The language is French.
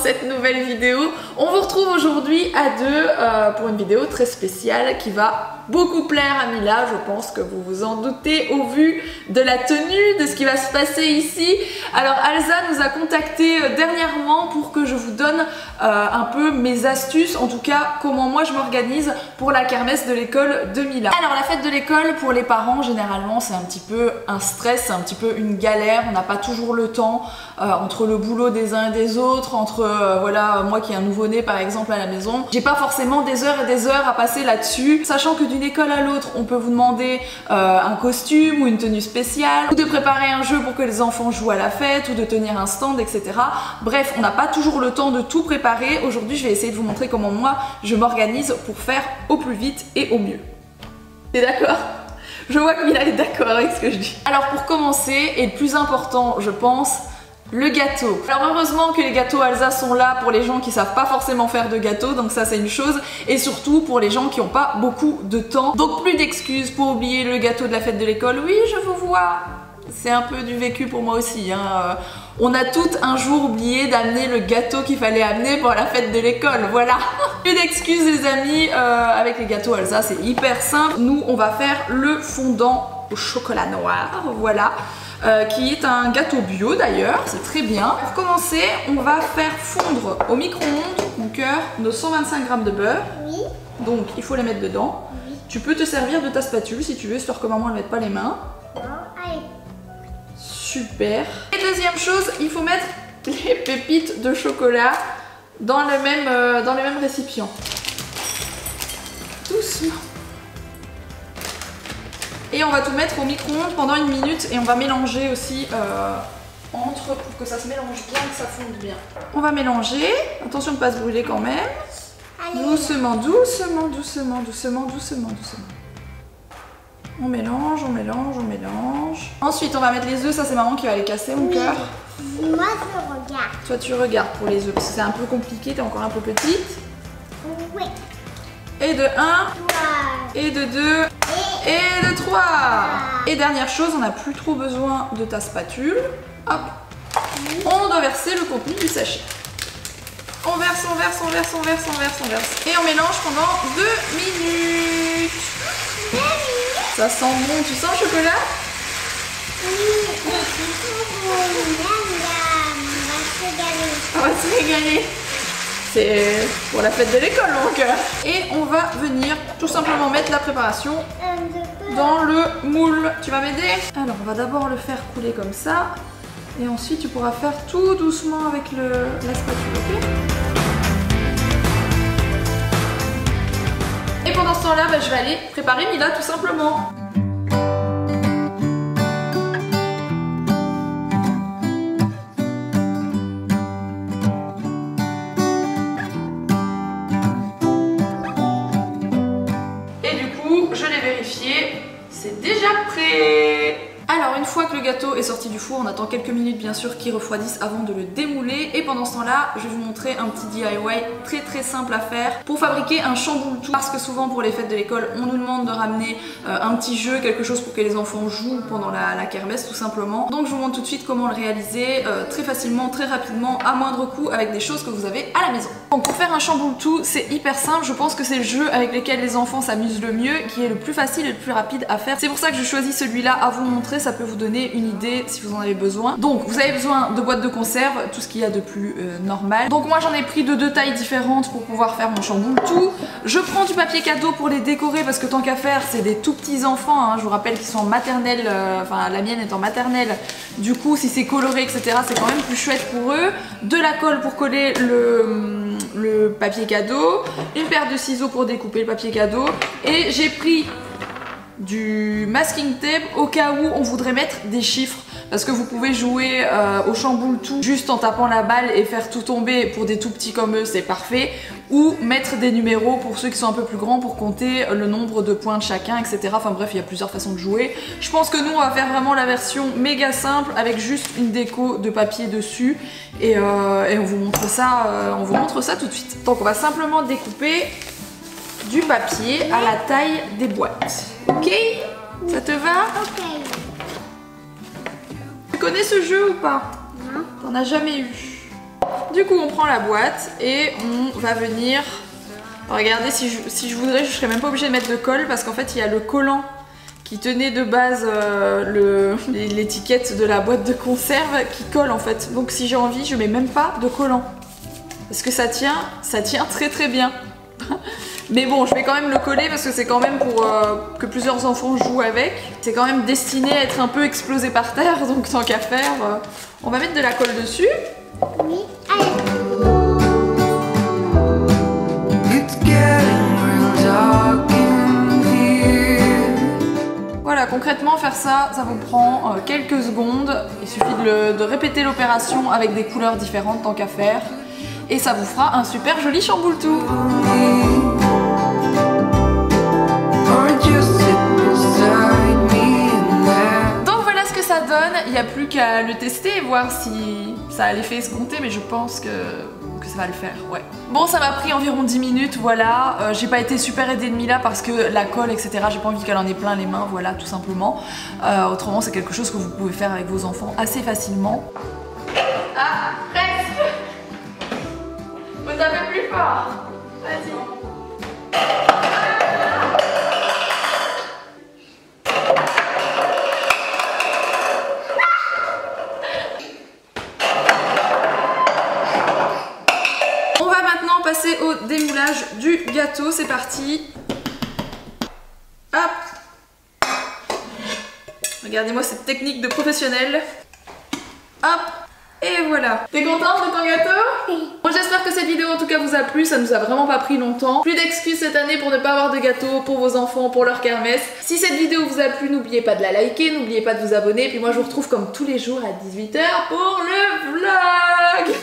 cette nouvelle vidéo. On vous retrouve aujourd'hui à deux pour une vidéo très spéciale qui va beaucoup plaire à Mila. Je pense que vous vous en doutez au vu de la tenue, de ce qui va se passer ici. Alors Alza nous a contacté dernièrement pour que je vous donne un peu mes astuces, en tout cas comment moi je m'organise pour la kermesse de l'école de Mila. Alors la fête de l'école pour les parents généralement c'est un petit peu un stress, c'est un petit peu une galère, on n'a pas toujours le temps entre le boulot des uns et des autres, entre voilà moi qui ai un nouveau-né par exemple à la maison, j'ai pas forcément des heures et des heures à passer là-dessus, sachant que d'une école à l'autre on peut vous demander un costume ou une tenue spéciale, ou de préparer un jeu pour que les enfants jouent à la fête, ou de tenir un stand, etc. Bref, on n'a pas toujours le temps de tout préparer. Aujourd'hui je vais essayer de vous montrer comment moi je m'organise pour faire au plus vite et au mieux. T'es d'accord? Je vois que Mila est d'accord avec ce que je dis. Alors pour commencer, et le plus important je pense, le gâteau. Alors heureusement que les gâteaux Alza sont là pour les gens qui savent pas forcément faire de gâteaux, donc ça c'est une chose, et surtout pour les gens qui n'ont pas beaucoup de temps. Donc plus d'excuses pour oublier le gâteau de la fête de l'école. Oui, je vous vois, c'est un peu du vécu pour moi aussi, hein. On a toutes un jour oublié d'amener le gâteau qu'il fallait amener pour la fête de l'école, voilà. Plus d'excuses les amis, avec les gâteaux Alza c'est hyper simple. Nous on va faire le fondant au chocolat noir, voilà. Qui est un gâteau bio d'ailleurs, c'est très bien. Pour commencer, on va faire fondre au micro-ondes, mon cœur, nos 125 g de beurre. Oui. Donc il faut les mettre dedans. Oui. Tu peux te servir de ta spatule si tu veux, histoire que maman ne mette pas les mains. Non, allez. Super. Et deuxième chose, il faut mettre les pépites de chocolat dans le même récipient. Doucement. Et on va tout mettre au micro-ondes pendant 1 minute et on va mélanger aussi pour que ça se mélange bien, que ça fonde bien. On va mélanger, attention de ne pas se brûler quand même. Allez. Doucement, doucement, doucement, doucement, doucement, doucement. On mélange, on mélange, on mélange. Ensuite on va mettre les œufs, ça c'est maman qui va les casser mon cœur. Moi je regarde. Toi tu regardes pour les œufs parce que c'est un peu compliqué, t'es encore un peu petite. Oui. Et de 1, et de 2, et de 3. Et dernière chose, on n'a plus trop besoin de ta spatule. Hop. On doit verser le contenu du sachet. On verse, on verse, on verse, on verse, on verse, on verse. Et on mélange pendant 2 minutes. Ça sent bon, tu sens le chocolat? Oui. On va se régaler. C'est pour la fête de l'école mon cœur. Et on va venir tout simplement mettre la préparation dans le moule. Tu vas m'aider? Alors on va d'abord le faire couler comme ça. Et ensuite tu pourras faire tout doucement avec la spatule, ok? Et pendant ce temps-là, je vais aller préparer Mila tout simplement. C'est déjà prêt! Alors une fois que le gâteau est sorti du four, on attend quelques minutes bien sûr qu'il refroidisse avant de le démouler, et pendant ce temps-là je vais vous montrer un petit DIY très simple à faire pour fabriquer un chamboule-tout, parce que souvent pour les fêtes de l'école on nous demande de ramener un petit jeu, quelque chose pour que les enfants jouent pendant la kermesse tout simplement. Donc je vous montre tout de suite comment le réaliser très facilement, très rapidement, à moindre coût, avec des choses que vous avez à la maison. Donc pour faire un chamboule-tout c'est hyper simple, je pense que c'est le jeu avec lequel les enfants s'amusent le mieux, qui est le plus facile et le plus rapide à faire. C'est pour ça que je choisis celui-là à vous montrer, ça peut vous donner une idée si vous en avez besoin. Donc vous avez besoin de boîtes de conserve, tout ce qu'il y a de plus normal. Donc moi j'en ai pris de 2 tailles différentes pour pouvoir faire mon chamboule-tout. Je prends du papier cadeau pour les décorer parce que tant qu'à faire c'est des tout petits enfants, hein. Je vous rappelle qu'ils sont en maternelle, enfin la mienne est en maternelle, du coup si c'est coloré etc c'est quand même plus chouette pour eux. De la colle pour coller le papier cadeau, une paire de ciseaux pour découper le papier cadeau, et j'ai pris du masking tape au cas où on voudrait mettre des chiffres, parce que vous pouvez jouer au chamboule-tout juste en tapant la balle et faire tout tomber. Pour des tout petits comme eux c'est parfait, ou mettre des numéros pour ceux qui sont un peu plus grands pour compter le nombre de points de chacun etc. Enfin bref, il y a plusieurs façons de jouer. Je pense que nous on va faire vraiment la version méga simple avec juste une déco de papier dessus, et on vous montre ça tout de suite. Donc on va simplement découper du papier à la taille des boîtes. Ok? Ça te va? Ok. Tu connais ce jeu ou pas? Non. T'en as jamais eu? du coup on prend la boîte et on va venir... Regardez, si je voudrais, je serais même pas obligée de mettre de colle parce qu'en fait il y a le collant qui tenait de base l'étiquette de la boîte de conserve qui colle en fait. Donc si j'ai envie, je mets même pas de collant. Parce que ça tient très très bien. Mais bon, je vais quand même le coller parce que c'est quand même pour que plusieurs enfants jouent avec. C'est quand même destiné à être un peu explosé par terre, donc tant qu'à faire, on va mettre de la colle dessus. Oui, allez. Voilà, concrètement faire ça, ça vous prend quelques secondes. Il suffit de répéter l'opération avec des couleurs différentes tant qu'à faire. Et ça vous fera un super joli chamboule-tout. Donc voilà ce que ça donne. Il n'y a plus qu'à le tester et voir si ça a l'effet escompté, mais je pense que ça va le faire, ouais. Bon, ça m'a pris environ 10 minutes, voilà. J'ai pas été super aidée de Mila parce que la colle, etc., j'ai pas envie qu'elle en ait plein les mains, voilà, tout simplement. Autrement, c'est quelque chose que vous pouvez faire avec vos enfants assez facilement. Ah, presque. Vous tapez plus fort. Vas-y. Passer au démoulage du gâteau, c'est parti. Hop. Regardez-moi cette technique de professionnel. Hop. Et voilà. T'es contente de ton gâteau? Oui. Bon, j'espère que cette vidéo en tout cas vous a plu, ça nous a vraiment pas pris longtemps. Plus d'excuses cette année pour ne pas avoir de gâteau pour vos enfants, pour leur kermesse. Si cette vidéo vous a plu, n'oubliez pas de la liker, n'oubliez pas de vous abonner. Puis moi je vous retrouve comme tous les jours à 18 h pour le vlog.